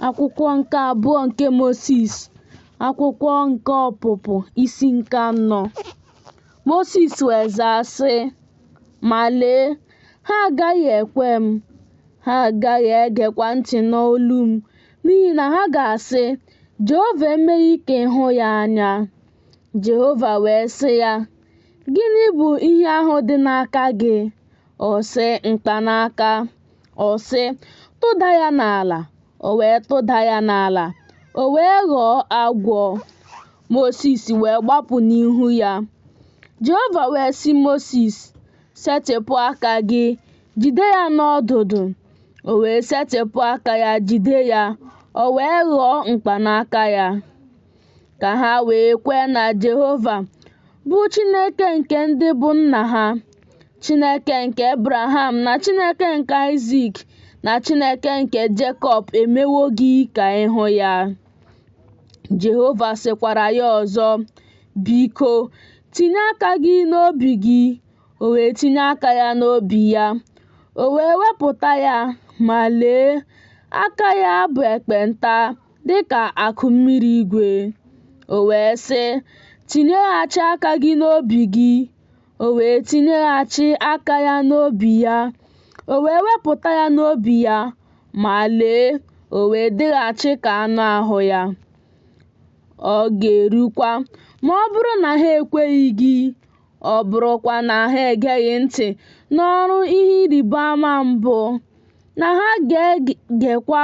Akwụkwọ nke abụọ nke Mosis, akwụkwọ nke Ọpụpụ, isi nke 4. Mosis wee zaa sị, ma lee, ha agaghị ekwe m, ha agaghị egekwa ntị n'olu m, n'ihi na ha ga-asị, Jehova emeghị ka ịhụ ya anya. Jehova wee sị ya, gịnị bụ ihe ahụ dị n'aka gị? Ọ sị, mkpanaka. Ọ sị, tụda ya n'ala. O wee tụda ya n'ala, o wee ghọọ agwọ. Mosis wee gbapụ n'ihu ya. Jehova wee sị Mosis, setịpụ aka gị, jide ya n'ọdụdụ. O wee setịpụ aka ya, jide ya, o wee ghọọ mkpanaka ya. Ka ha wee kwee na Jehova bụ Chineke nke ndị bụ nna ha, Chineke nke Abraham na Chineke nke Aịzik na Chineke nke Jekọb emewo gị ka ịhụ ya. Jehova sịkwara ya ọzọ, biko, tinye aka gị n'obi gị. O wee tinye aka ya n'obi ya. O wee wepụta ya, ma lee, aka ya bụ ekpenta dịka akụ mmiri igwe. O wee sị, tinyeghachi aka gị n'obi gị. O wee tinyeghachi aka ya n'obi ya. O wee wepụta ya n'obi ya, ma lee, o wee dịghachi ka anụ ahụ ya. Ọ ga-erukwa ma ọ bụrụ na ha ekweghị gị, ọ bụrụkwa na ha egeghị ntị n'ọrụ ihe ịrịba ama mbụ, na ha ga-egekwa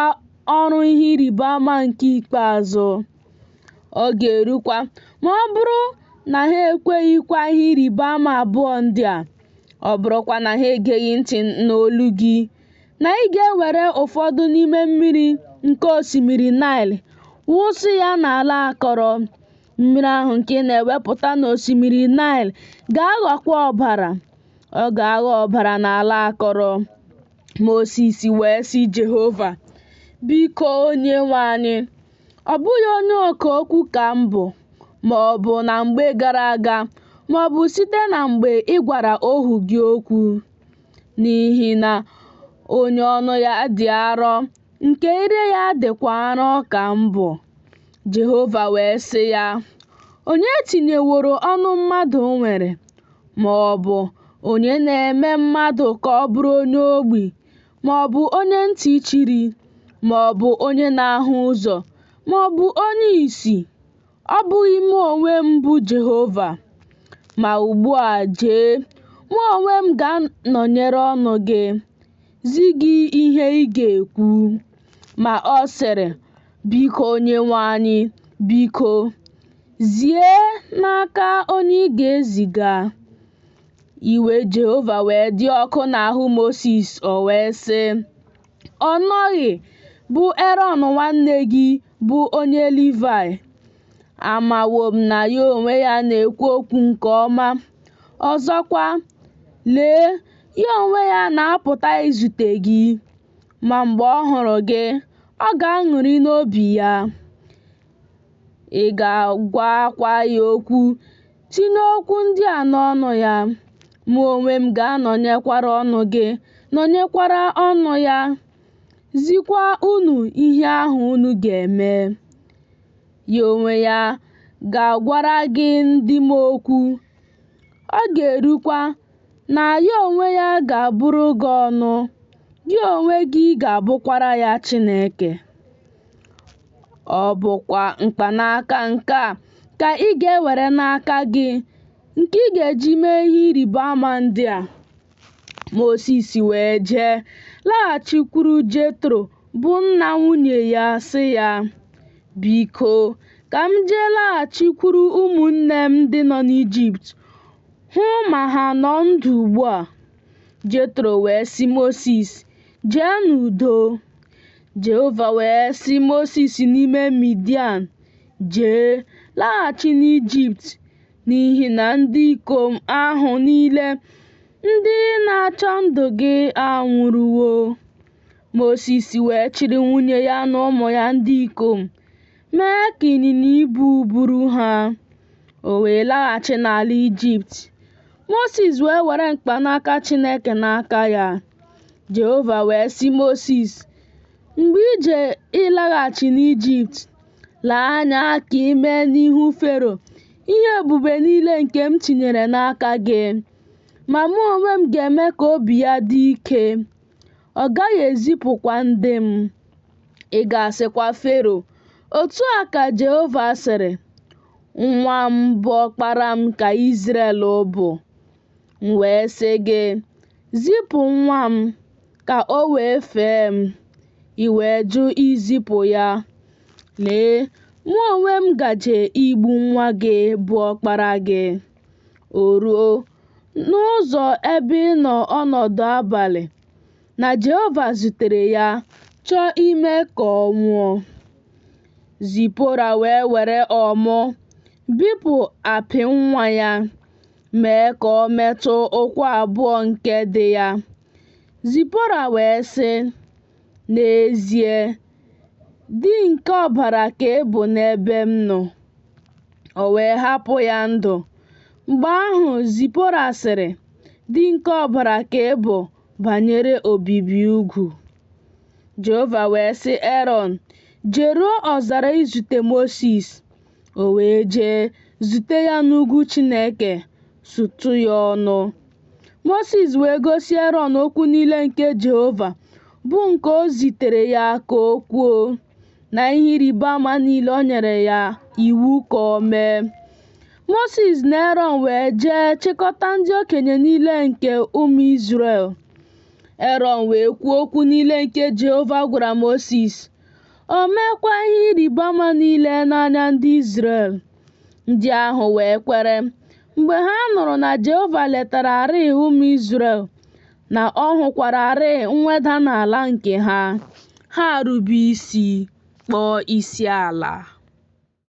ọrụ ihe ịrịba ama nke ikpeazụ. Ọ ga-erukwa ma ọ bụrụ na ha ekweghịkwa ihe ịrịba ama abụọ ndị a, ọ bụrụkwa na ha egeghị ntị n'olu gị, na ị ga-ewere ụfọdụ n'ime mmiri nke osimiri Naịl wụsị ya n'ala akọrọ. Mmiri ahụ nke ị na-ewepụta n'osimiri Naịl ga-aghọkwa ọbara. Ọ ga-aghọ ọbara n'ala akọrọ. Mosis wee sị Jehova, biko Onyenwe anyị, ọ bụghị onye ọka okwu ka m bụ, ma ọ bụ na mgbe gara aga, ma ọ bụ site na mgbe ị gwara ohu gị okwu. N'ihi na onye ọnụ ya dị arọ, nke ire ya dịkwa arọ ka m bụ. Jehova wee sị ya, onye tinyeworo ọnụ mmadụ nwere, ma ọ bụ onye na-eme mmadụ ka ọ bụrụ onye ogbi, ma ọ bụ onye ntị chiri, ma ọ bụ onye na-ahụ ụzọ, ma ọ bụ onye ìsì? Ọ bụghị mụ onwe m bụ Jehova? Ma ugbu a jee, mụ onwe m ga-anọnyere ọnụ gị, zi gị ihe ị ga-ekwu. Ma ọ sịrị, biko Onyenwe anyị, biko, zie n'aka onye ị ga-eziga. Iwe Jehova wee dị ọkụ n'ahụ Mosis. O wee sị, ọ nọghị bụ Erọn nwanne gị bụ onye Livayị. Amawo m na ya onwe ya na-ekwu okwu nke ọma. Ọzọkwa, lee, ya onwe ya na-apụta izute gị. Ma mgbe ọ hụrụ gị, ọ ga-aṅụrị n'obi ya. Ị ga-agwakwa ya okwu, tinye okwu ndị a n'ọnụ ya. Mụ onwe m ga-anọnyekwara ọnụ gị, nọnyekwara ọnụ ya, zikwa unu ihe ahụ unu ga-eme. Ya onwe ya ga-agwara gị ndị m okwu. Ọ ga-erukwa na ya onwe ya ga-abụrụ gị ọnụ, gị onwe gị ga-abụkwara ya Chineke. Ọ bụkwa mkpanaka nke a ka ị ga-ewere n'aka gị, nke ị ga-eji mee ihe ịrịba ama ndị a. Mosis wee jee laghachikwuru Jetro bụ nna nwunye ya, sị ya, biko, ka m jee laghachikwuru ụmụnne m ndị nọ n'Ijipt, hụ ma ha nọ ndụ ugbu a. Jetro wee sị Mosis, jee n'udo. Jehova wee sị Mosis n'ime Midian, jee laghachi n'Ijipt, n'ihi na ndị ikom ahụ niile ndị na-achọ ndụ gị anwụrụwo. Mosis wee chịrị nwunye ya na ụmụ ya ndị ikom, mee ka ịnyịnya ibu buru ha. O wee laghachi n'ala Ijipt. Mosis wee were mkpanaka Chineke n'aka ya. Jehova wee sị Mosis, Mgbe ije ịlaghachi n'Ijipt, lee anya ka i mee n'ihu Fero ihe ebube niile nke m tinyere n'aka gị, ma mụ onwe m ga-eme ka obi ya dị ike. Ọ gaghị ezipụkwa ndị m. Ị ga-asịkwa Fero, otu a ka Jehova sịrị, nwa m bụ ọkpara m ka Izrel bụ. M wee sị gị, zipụ nwa m ka o wee fee m. I wee jụ izipụ ya. Lee, mụ onwe m gaje igbu nwa gị bụ ọkpara gị. O ruo n'ụzọ ebe ị nọ ọnọdụ abalị, na Jehova zutere ya, chọọ ime ka ọ nwụọ. Zipora wee were ọmụ bipụ apị nwa ya, mee ka ọ metụ ụkwụ abụọ nke dị ya. Zipora wee sị, n'ezie, di nke ọbara ka ị bụ n'ebe m nọ. O wee hapụ ya ndụ. Mgbe ahụ Zipora sịrị, di nke ọbara ka ị bụ banyere obibi ugwu. Jehova wee sị Erọn, jeruo ọzara izute Mosis. O wee jee zute ya n'ugwu Chineke, sụtụ ya ọnụ. Mosis wee gosi Erọn okwu niile nke Jehova, bụ nke o zitere ya ka o kwuo, na ihe ịrịba ama niile o nyere ya iwu ka o mee. Mosis na Erọn wee jee chịkọta ndị okenye niile nke ụmụ Izrel. Erọn wee kwuo okwu niile nke Jehova gwara Mosis. O meekwa ihe ịrịba ama niile n'anya ndị Izrel. Ndị ahụ wee kwere mgbe ha nụrụ na Jehova letararị ụmụ Izrel, na ọ hụkwararị mweda n'ala nke ha. Ha rube isi kpọọ isi ala.